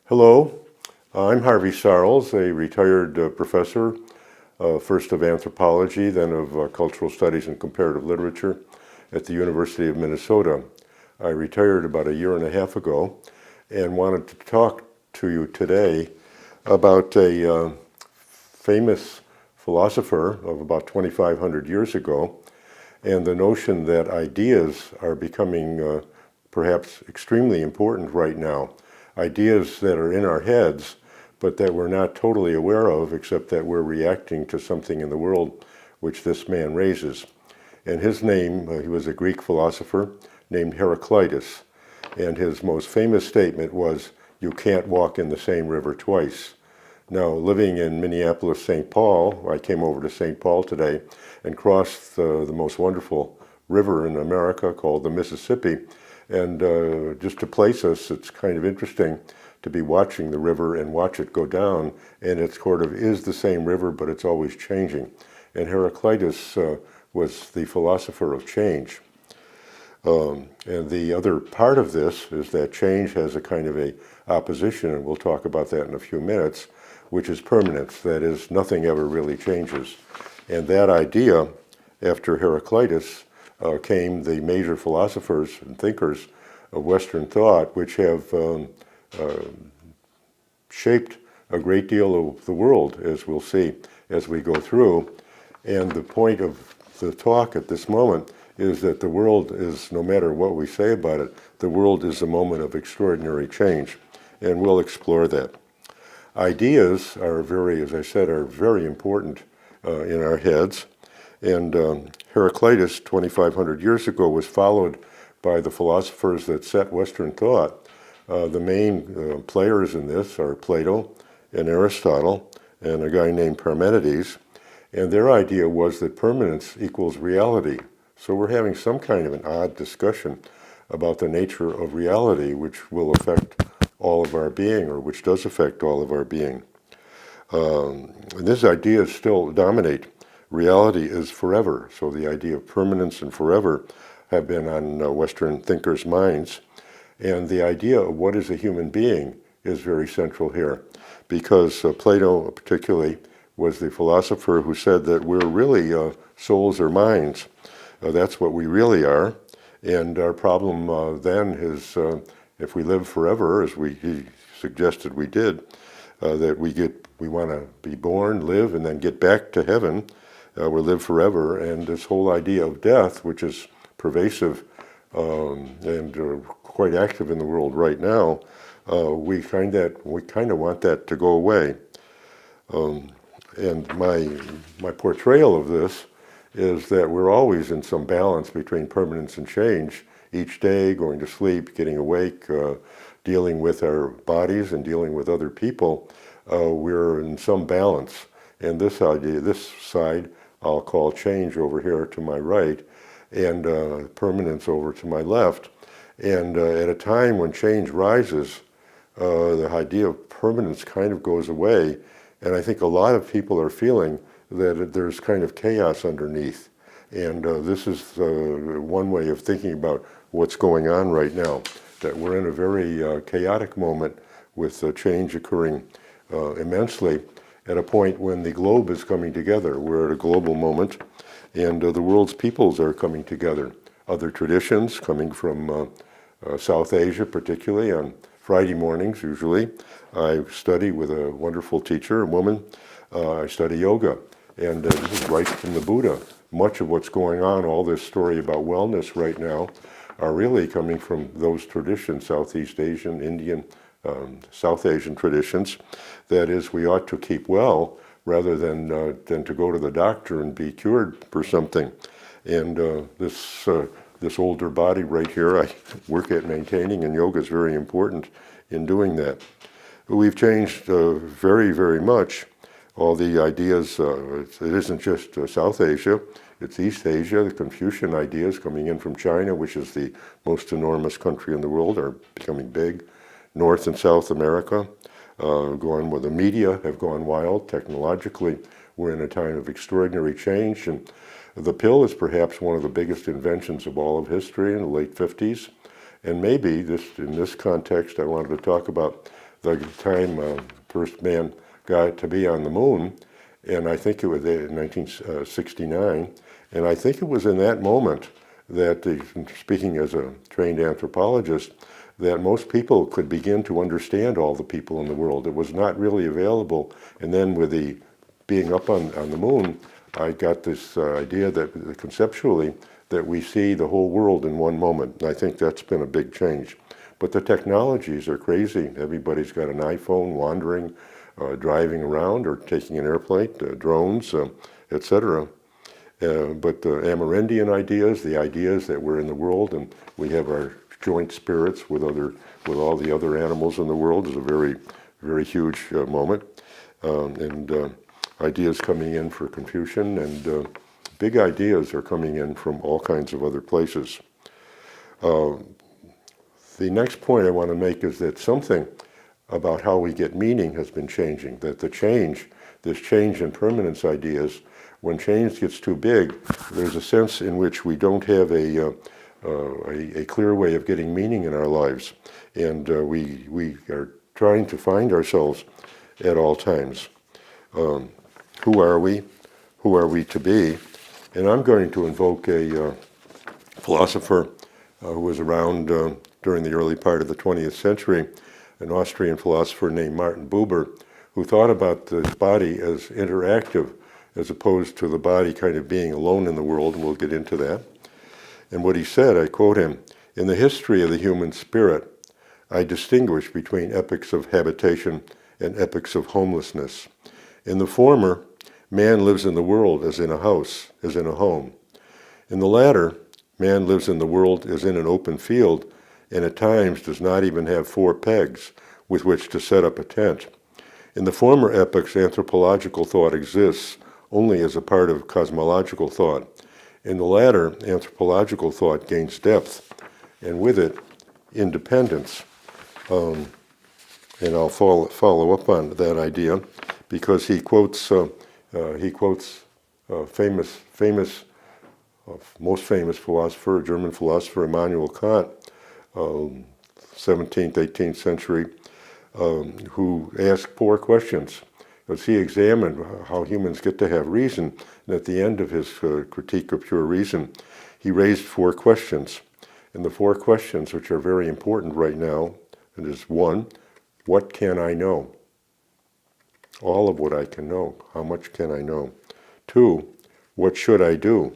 Hello, I'm Harvey Sarles, a retired professor, first of anthropology, then of cultural studies and comparative literature at the University of Minnesota. I retired about a year and a half ago and wanted to talk to you today about a famous philosopher of about 2,500 years ago, and the notion that ideas are becoming perhaps extremely important right now. Ideas that are in our heads, but that we're not totally aware of, except that we're reacting to something in the world which this man raises. And his name, he was a Greek philosopher named Heraclitus, and his most famous statement was, "You can't walk in the same river twice." Now, living in Minneapolis, St. Paul, I came over to St. Paul today and crossed the most wonderful river in America called the Mississippi. And just to place us, it's kind of interesting to be watching the river and watch it go down. And it sort of is the same river, but it's always changing. And Heraclitus was the philosopher of change. And the other part of this is that change has a kind of a opposition, and we'll talk about that in a few minutes, which is permanence. That is, nothing ever really changes. And that idea, after Heraclitus, came the major philosophers and thinkers of Western thought, which have shaped a great deal of the world, as we'll see as we go through. And the point of the talk at this moment is that the world is, no matter what we say about it, the world is a moment of extraordinary change, and we'll explore that. Ideas are very, as I said, are very important in our heads. And Heraclitus, 2,500 years ago, was followed by the philosophers that set Western thought. The main players in this are Plato and Aristotle and a guy named Parmenides. And their idea was that permanence equals reality. So we're having some kind of an odd discussion about the nature of reality, which will affect all of our being, or which does affect all of our being. And these ideas still dominate. Reality is forever, so the idea of permanence and forever have been on Western thinkers' minds. And the idea of what is a human being is very central here, because Plato particularly was the philosopher who said that we're really souls or minds. That's what we really are. And our problem then is if we live forever, as he suggested we did, that we want to be born, live, and then get back to heaven. We'll live forever, and this whole idea of death, which is pervasive and quite active in the world right now, we kind of want that to go away. And my portrayal of this is that we're always in some balance between permanence and change. Each day, going to sleep, getting awake, dealing with our bodies and dealing with other people, we're in some balance. And this idea, this side, I'll call change over here to my right, and permanence over to my left. And at a time when change rises, the idea of permanence kind of goes away. And I think a lot of people are feeling that there's kind of chaos underneath. And this is one way of thinking about what's going on right now, that we're in a very chaotic moment with change occurring immensely, at a point when the globe is coming together. We're at a global moment, and the world's peoples are coming together. Other traditions coming from South Asia, particularly on Friday mornings usually. I study with a wonderful teacher, a woman. I study yoga, and this is right from the Buddha. Much of what's going on, all this story about wellness right now, are really coming from those traditions, Southeast Asian, Indian, South Asian traditions. That is, we ought to keep well rather than to go to the doctor and be cured for something. And this older body right here, I work at maintaining, and yoga is very important in doing that. We've changed very, very much. All the ideas, it isn't just South Asia, it's East Asia. The Confucian ideas coming in from China, which is the most enormous country in the world, are becoming big. North and South America, going where the media have gone wild. Technologically, we're in a time of extraordinary change, and the pill is perhaps one of the biggest inventions of all of history in the late 50s. And maybe in this context, I wanted to talk about the time first man got to be on the moon, and I think it was in 1969, and I think it was in that moment that, speaking as a trained anthropologist, that most people could begin to understand all the people in the world. It was not really available, and then with the being up on the moon, I got this idea that conceptually that we see the whole world in one moment. And I think that's been a big change. But the technologies are crazy. Everybody's got an iPhone wandering, driving around or taking an airplane, drones, etc. But the Amerindian ideas, the ideas that we're in the world and we have our joint spirits with all the other animals in the world is a very, very huge moment. And ideas coming in for Confucian, and big ideas are coming in from all kinds of other places. The next point I want to make is that something about how we get meaning has been changing, that this change in permanence ideas, when change gets too big, there's a sense in which we don't have a clear way of getting meaning in our lives, and we are trying to find ourselves at all times. Who are we? Who are we to be? And I'm going to invoke a philosopher who was around during the early part of the 20th century, an Austrian philosopher named Martin Buber, who thought about the body as interactive as opposed to the body kind of being alone in the world, and we'll get into that. And what he said, I quote him, "In the history of the human spirit, I distinguish between epochs of habitation and epochs of homelessness. In the former, man lives in the world as in a house, as in a home. In the latter, man lives in the world as in an open field, and at times does not even have 4 pegs with which to set up a tent. In the former epochs, anthropological thought exists only as a part of cosmological thought. In the latter, anthropological thought gains depth, and with it, independence." And I'll follow up on that idea, because he quotes most famous philosopher, German philosopher Immanuel Kant, 17th, 18th century, who asked 4 questions. As he examined how humans get to have reason, and at the end of his critique of pure reason, he raised 4 questions. And the 4 questions, which are very important right now, and is 1, what can I know? All of what I can know. How much can I know? 2, what should I do?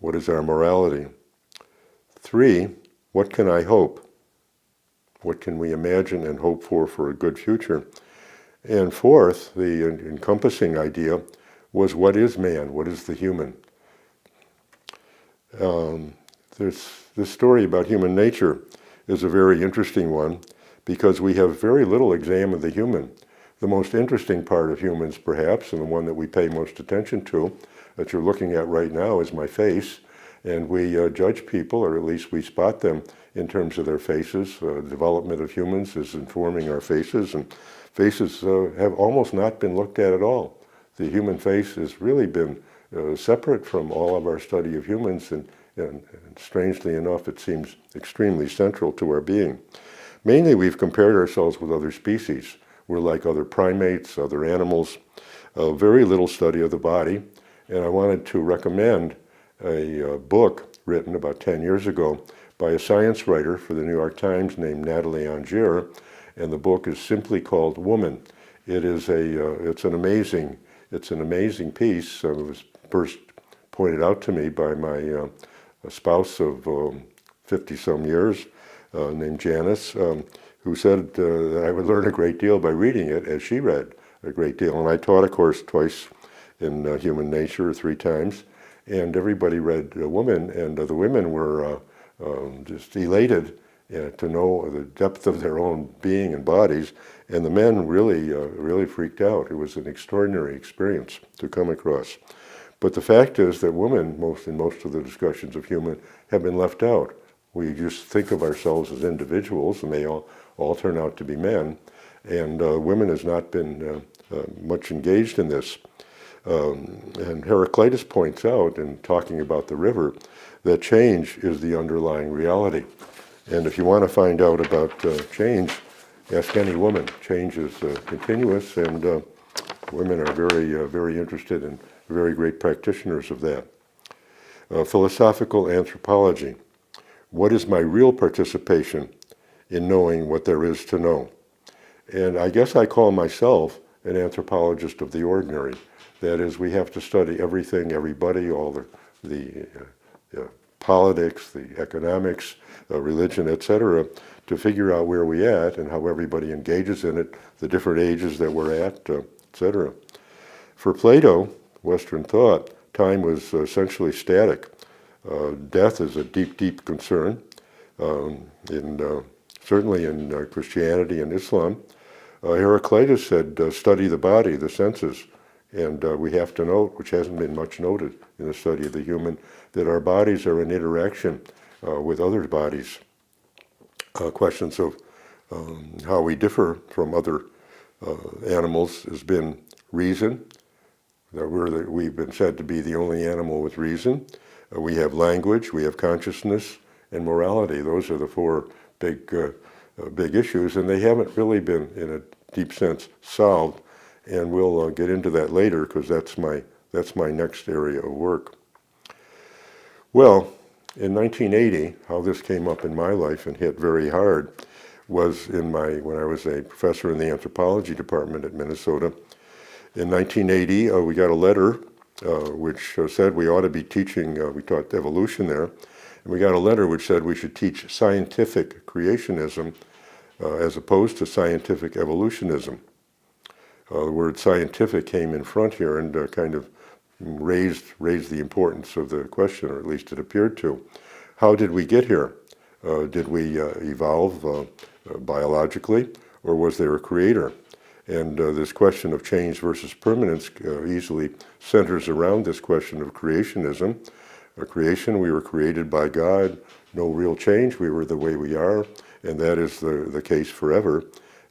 What is our morality? 3, what can I hope? What can we imagine and hope for a good future? And 4th, the encompassing idea was, what is man? What is the human? This story about human nature is a very interesting one, because we have very little exam of the human. The most interesting part of humans, perhaps, and the one that we pay most attention to, that you're looking at right now, is my face. And we judge people, or at least we spot them in terms of their faces. The development of humans is informing our faces, and faces have almost not been looked at all. The human face has really been separate from all of our study of humans, and strangely enough, it seems extremely central to our being. Mainly, we've compared ourselves with other species. We're like other primates, other animals. Very little study of the body. And I wanted to recommend a book written about 10 years ago by a science writer for the New York Times named Natalie Angier, and the book is simply called Woman. It's an amazing piece. It was first pointed out to me by my spouse of 50-some years, named Janice, who said that I would learn a great deal by reading it, as she read a great deal. And I taught a course twice in human nature, 3 times, and everybody read Woman, and the women were just elated to know the depth of their own being and bodies, and the men really freaked out. It was an extraordinary experience to come across. But the fact is that women, in most of the discussions of human, have been left out. We just think of ourselves as individuals, and they all turn out to be men, and women has not been much engaged in this. And Heraclitus points out, in talking about the river, that change is the underlying reality. And if you want to find out about change, Ask any woman. Change is continuous, and women are very interested and very great practitioners of that. Philosophical anthropology. What is my real participation in knowing what there is to know? And I guess I call myself an anthropologist of the ordinary. That is, we have to study everything, everybody, all the politics, the economics, religion, etc., to figure out where we're at and how everybody engages in it, the different ages that we're at, etc. For Plato, Western thought, time was essentially static. Death is a deep concern, certainly in Christianity and Islam. Heraclitus said, study the body, the senses, and we have to note, which hasn't been much noted in the study of the human, that our bodies are in interaction with other bodies. Questions of how we differ from other animals has been reason. We've been said to be the only animal with reason. We have language, we have consciousness, and morality. Those are the four big issues, and they haven't really been, in a deep sense, solved. And we'll get into that later, because that's my next area of work. Well, in 1980, how this came up in my life and hit very hard was when I was a professor in the anthropology department at Minnesota. In 1980, we got a letter which said we ought to be teaching, we taught evolution there, and we got a letter which said we should teach scientific creationism as opposed to scientific evolutionism. The word scientific came in front here and kind of raised the importance of the question, or at least it appeared to. How did we get here? Did we evolve biologically, or was there a creator? And this question of change versus permanence easily centers around this question of creationism. Creation, we were created by God, no real change, we were the way we are, and that is the case forever.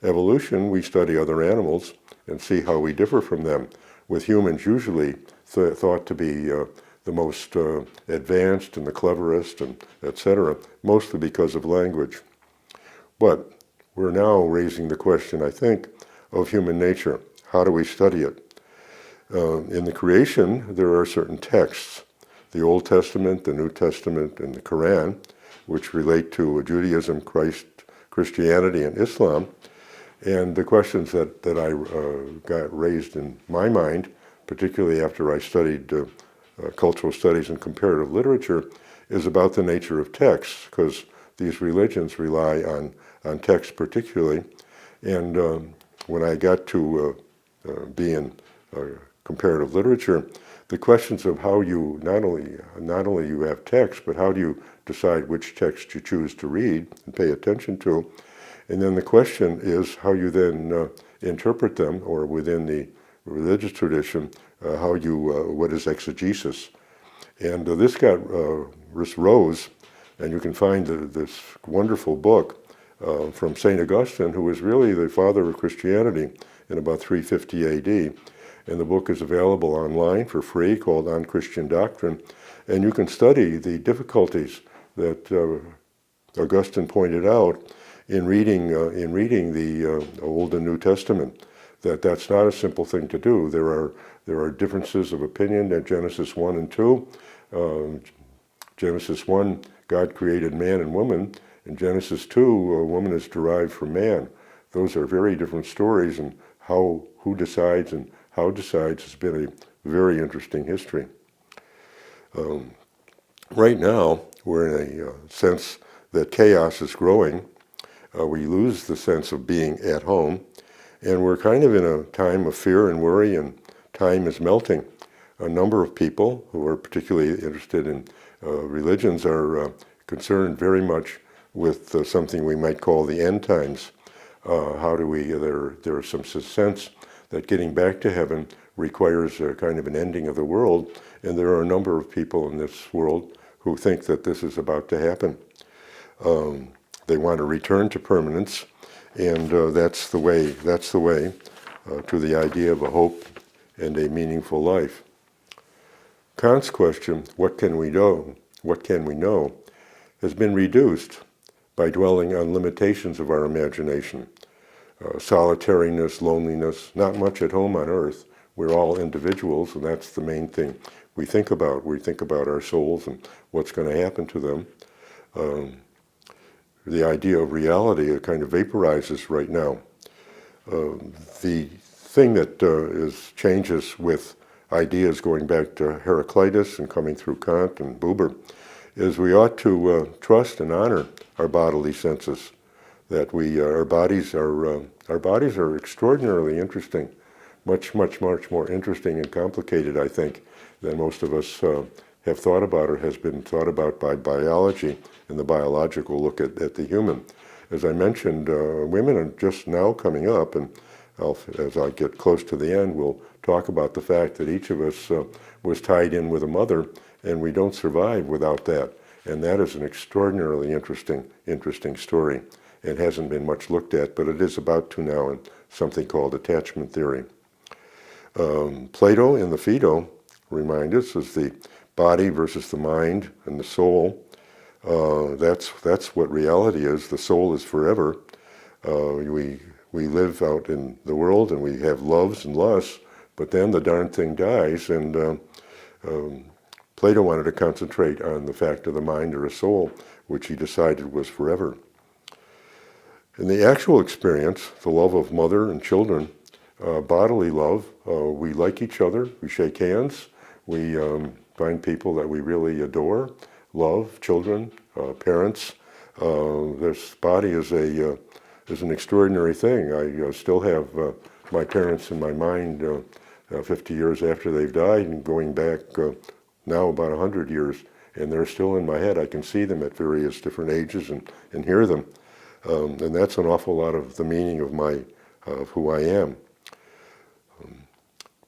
Evolution, we study other animals and see how we differ from them, with humans usually thought to be the most advanced and the cleverest, and etc., mostly because of language. But we're now raising the question, I think, of human nature. How do we study it? In the creation, there are certain texts, the Old Testament, the New Testament, and the Quran, which relate to Judaism, Christianity, and Islam. And the questions that I got raised in my mind, particularly after I studied cultural studies and comparative literature, is about the nature of texts, because these religions rely on texts particularly. And when I got to be in comparative literature, the questions of how you not only you have text, but how do you decide which text you choose to read and pay attention to, and then the question is how you then interpret them, or within the religious tradition, what is exegesis. And this rose, and you can find this wonderful book from St. Augustine, who was really the father of Christianity in about 350 AD. And the book is available online for free, called On Christian Doctrine. And you can study the difficulties that Augustine pointed out in reading the Old and New Testament. That's not a simple thing to do. There are differences of opinion at Genesis 1 and 2. Genesis 1, God created man and woman. In Genesis 2, a woman is derived from man. Those are very different stories, and who decides and how decides has been a very interesting history. Right now, we're in a sense that chaos is growing. We lose the sense of being at home, and we're kind of in a time of fear and worry, and time is melting. A number of people who are particularly interested in religions are concerned very much with something we might call the end times. There is some sense that getting back to heaven requires a kind of an ending of the world, and there are a number of people in this world who think that this is about to happen. They want to return to permanence, and that's the way to the idea of a hope and a meaningful life. Kant's question, what can we know? What can we know? Has been reduced by dwelling on limitations of our imagination. solitariness, loneliness, not much at home on earth. We're all individuals, and that's the main thing we think about. We think about our souls and what's going to happen to them. The idea of reality, it kind of vaporizes right now. The thing that changes with ideas going back to Heraclitus and coming through Kant and Buber is we ought to trust and honor our bodily senses. That our bodies are extraordinarily interesting, much more interesting and complicated, I think, than most of us have thought about or has been thought about by biology and the biological look at the human. As I mentioned, women are just now coming up, and as I get close to the end, we'll talk about the fact that each of us was tied in with a mother, and we don't survive without that. And that is an extraordinarily interesting story. It hasn't been much looked at, but it is about to now in something called attachment theory. Plato in the Phaedo reminds us is the body versus the mind and the soul. That's what reality is. The soul is forever. We live out in the world and we have loves and lusts, but then the darn thing dies. And Plato wanted to concentrate on the fact of the mind or a soul, which he decided was forever. In the actual experience, the love of mother and children, bodily love, we like each other, we shake hands, we find people that we really adore, love, children, parents. This body is an extraordinary thing. I still have my parents in my mind 50 years after they've died, and going back now about 100 years, and they're still in my head. I can see them at various different ages and hear them. And that's an awful lot of the meaning of who I am.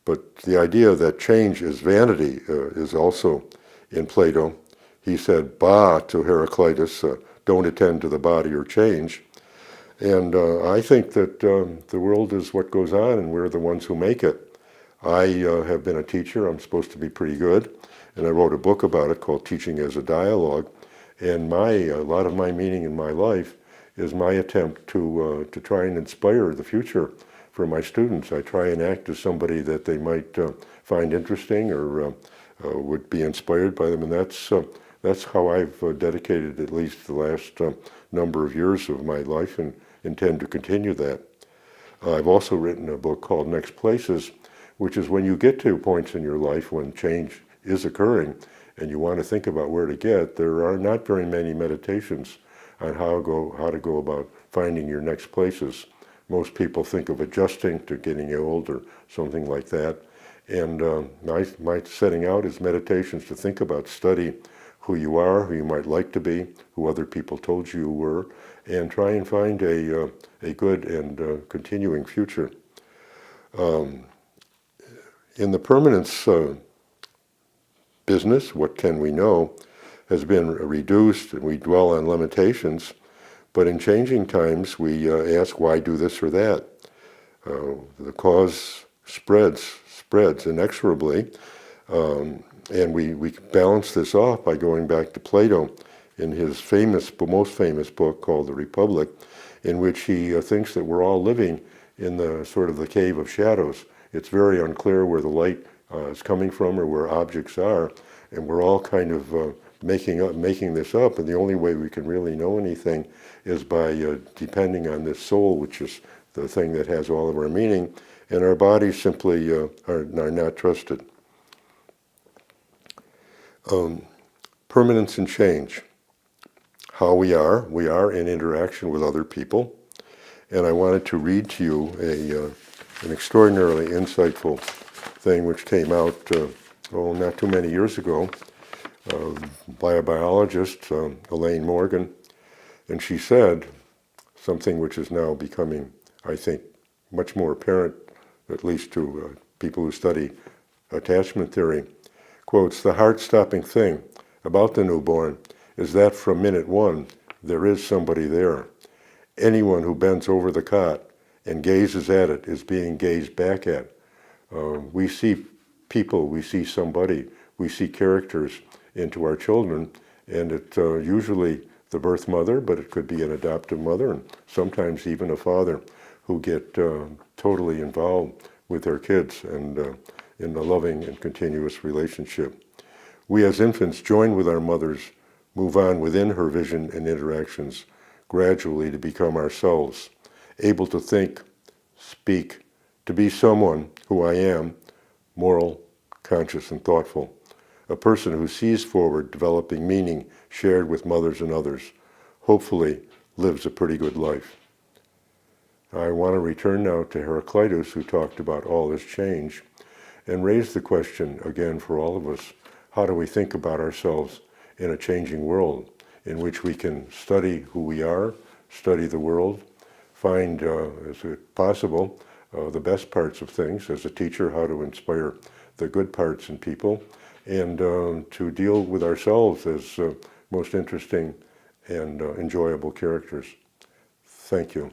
But the idea that change is vanity is also in Plato. He said, "Bah," to Heraclitus, "don't attend to the body or change." And I think that the world is what goes on, and we're the ones who make it. I have been a teacher. I'm supposed to be pretty good, and I wrote a book about it called Teaching as a Dialogue. And a lot of my meaning in my life is my attempt to try and inspire the future for my students. I try and act as somebody that they might find interesting or would be inspired by them, and that's how I've dedicated at least the last number of years of my life, and intend to continue that. I've also written a book called Next Places, which is when you get to points in your life when change is occurring and you want to think about where to get, there are not very many meditations on how to go about finding your next places. Most people think of adjusting to getting old or something like that. And my setting out is meditations to think about, study who you are, who you might like to be, who other people told you were, and try and find a good and continuing future. In the permanence business, what can we know, has been reduced, and we dwell on limitations. But in changing times, we ask, why do this or that? The cause spreads inexorably, and we balance this off by going back to Plato in his most famous book called The Republic, in which he thinks that we're all living in the sort of the cave of shadows. It's very unclear where the light is coming from or where objects are, and we're all kind of making this up, and the only way we can really know anything is by depending on this soul, which is the thing that has all of our meaning, and our bodies simply are not trusted. Permanence and change. How we are in interaction with other people, and I wanted to read to you an extraordinarily insightful thing which came out not too many years ago by a biologist, Elaine Morgan, and she said something which is now becoming, I think, much more apparent, at least to people who study attachment theory. Quotes, "The heart-stopping thing about the newborn is that from minute one, there is somebody there. Anyone who bends over the cot and gazes at it is being gazed back at. We see people, we see somebody, we see characters into our children, and it's usually the birth mother, but it could be an adoptive mother, and sometimes even a father who get totally involved with their kids and in a loving and continuous relationship. We as infants join with our mothers, move on within her vision and interactions, gradually to become ourselves, able to think, speak, to be someone who I am, moral, conscious, and thoughtful, a person who sees forward, developing meaning shared with mothers and others, hopefully lives a pretty good life. I want to return now to Heraclitus, who talked about all this change, and raise the question again for all of us, how do we think about ourselves in a changing world in which we can study who we are, study the world, find, as possible, the best parts of things, as a teacher, how to inspire the good parts in people, and to deal with ourselves as most interesting and enjoyable characters. Thank you.